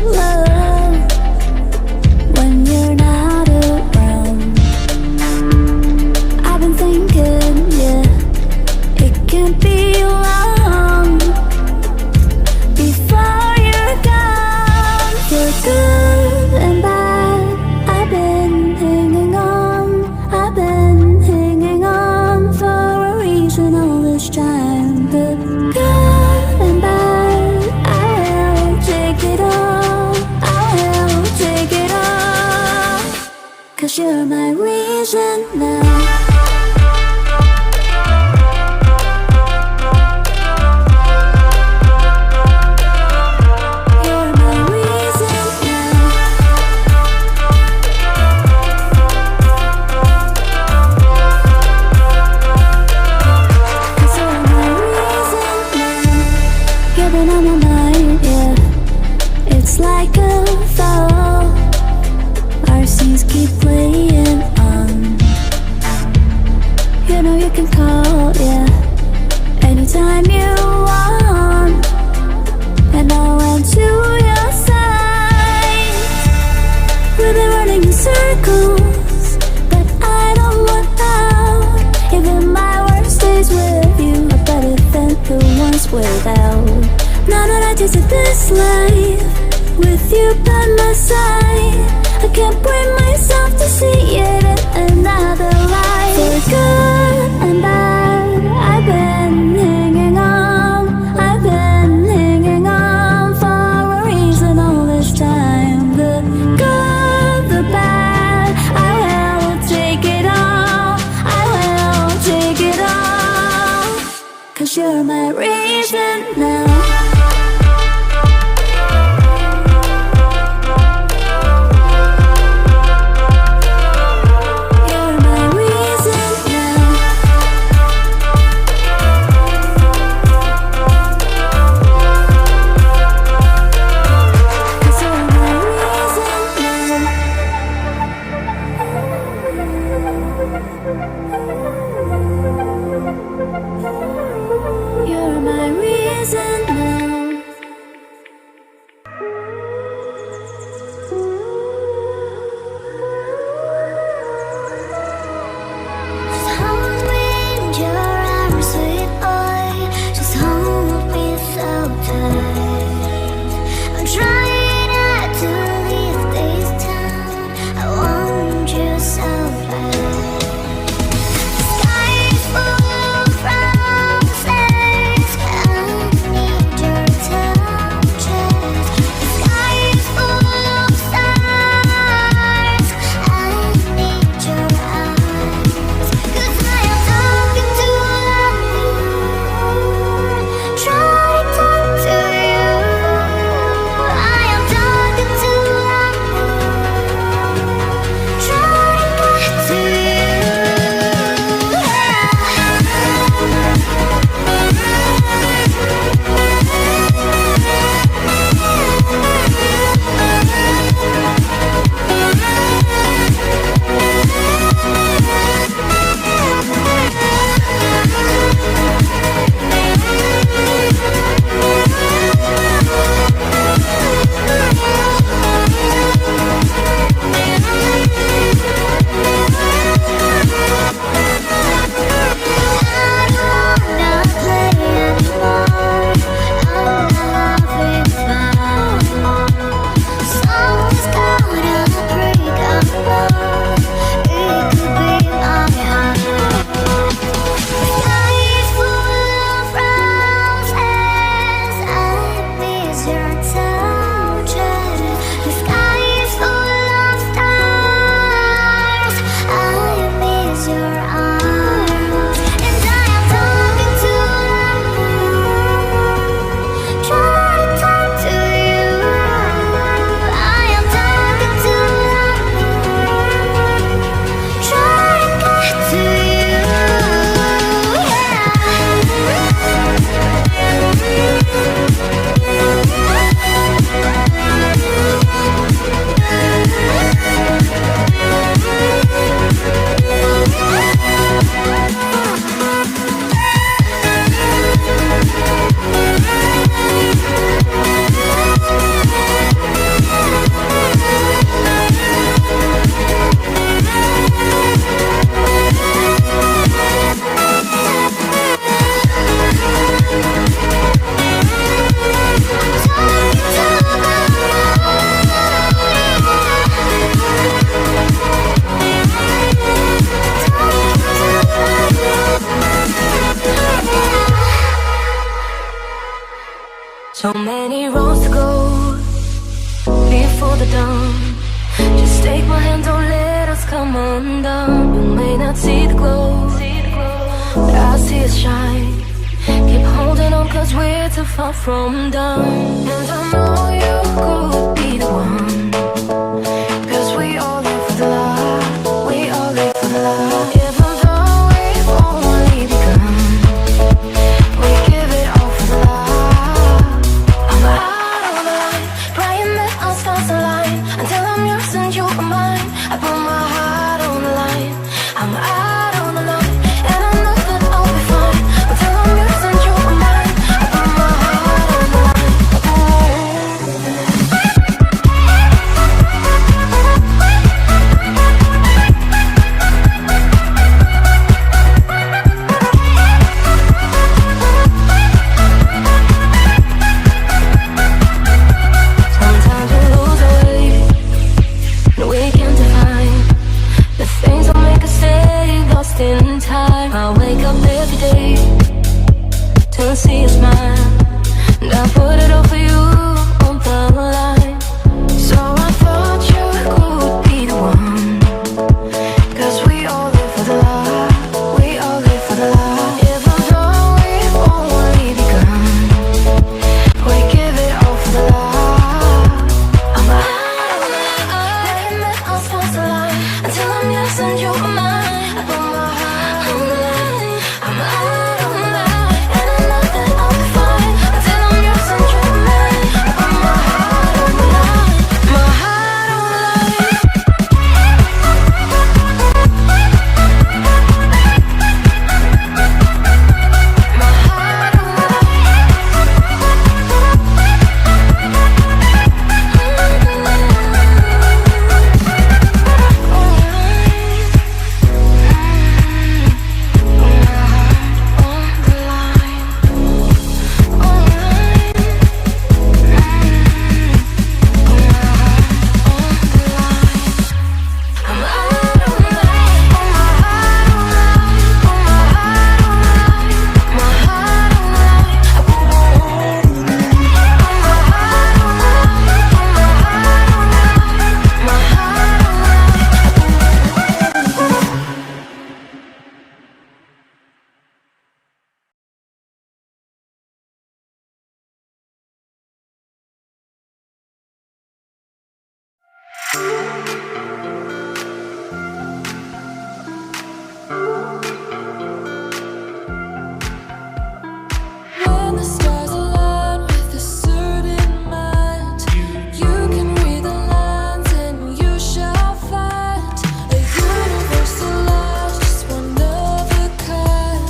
love when you're not around. I've been thinking, yeah, it can't be long before you're gone. For good and bad, I've been hanging on. I've been hanging on for a reason all this time. The good and bad, I will take it all. I will take it all. 'Cause you're my reason now. You're my reason now. 'Cause you're my reason now. You've been on my mind, yeah. It's like a fall. Our scenes keep playing on. You know you can call, yeah, anytime you want. And I'll run to your side. We've been running in circles, but I don't want out. Even my worst days with you are better than the ones without. Now that I tasted this life with you by my side, I can't bring myself to see it in another life. For good and bad, I've been hanging on. I've been hanging on for a reason all this time. The good, the bad, I will take it all. I will take it all. 'Cause you're my reason now. know the dawn. Just take my hand, don't let us come undone. You may not see the glow, but I see it shine. Keep holding on, cause we're too far from done. And I know you could be the one, cause we all live for the love. We all live for the love. Even though we've only begun, we give it all for the love. I'm out on the line, praying that our stars align. Until I'm yours and you are mine, I put my heart on the line. I'm out on the line, and I know that I'll be fine. Until I'm yours and you are mine, I put my heart on the line. Sometimes we lose our way, and we can't define the things that make us stay lost in time. I wake up every day to see a smile, and I put it all for you on the line. So I thought you could be the one, cause we all live for the love. We all live for the love. Even though we've only begun, we give it all for the love. I'm out on the line, praying that our stars align. Until I'm yours and you are mine, I put my heart on the line. I'm out on the line, and I know that I'll be fine. Until I'm yours and you are mine, I put my heart on the line. My heart on the line. My heart on the When the stars align with a certain mind, you can read the lines and you shall find a universal love, just one of a kind.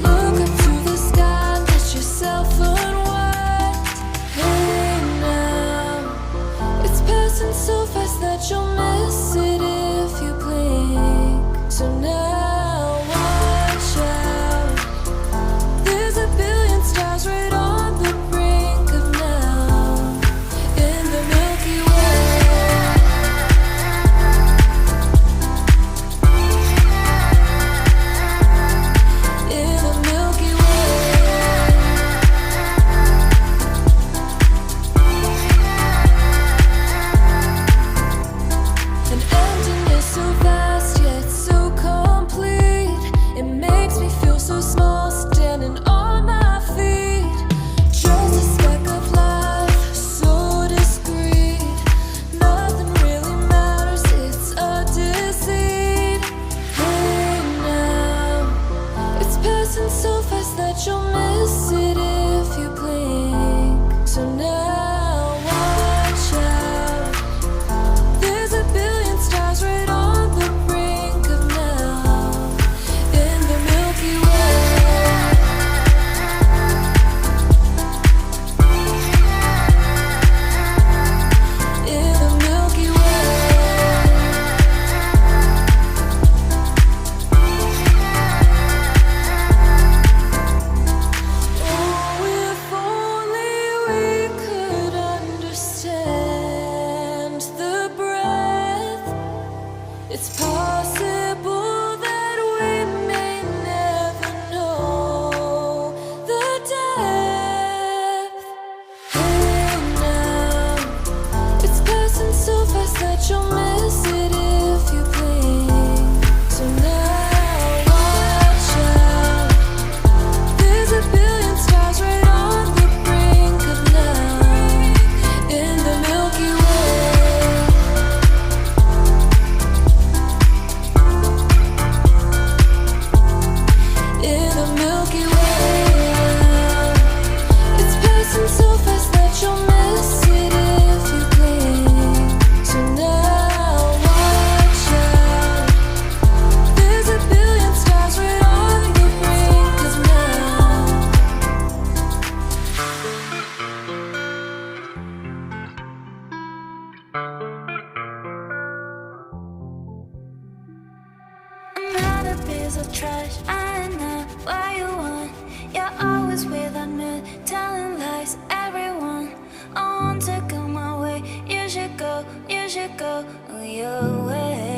Look up to the sky, let yourself unwind. Hey now, it's passing so fast that you'll miss it if you blink. So now watch out. There's a billion stars right on the brink of now, in the Milky Way. In the Milky Way. An empty Another piece of trash, I know what you want. You're always without me, telling lies, everyone. I want to go my way, you should go your way.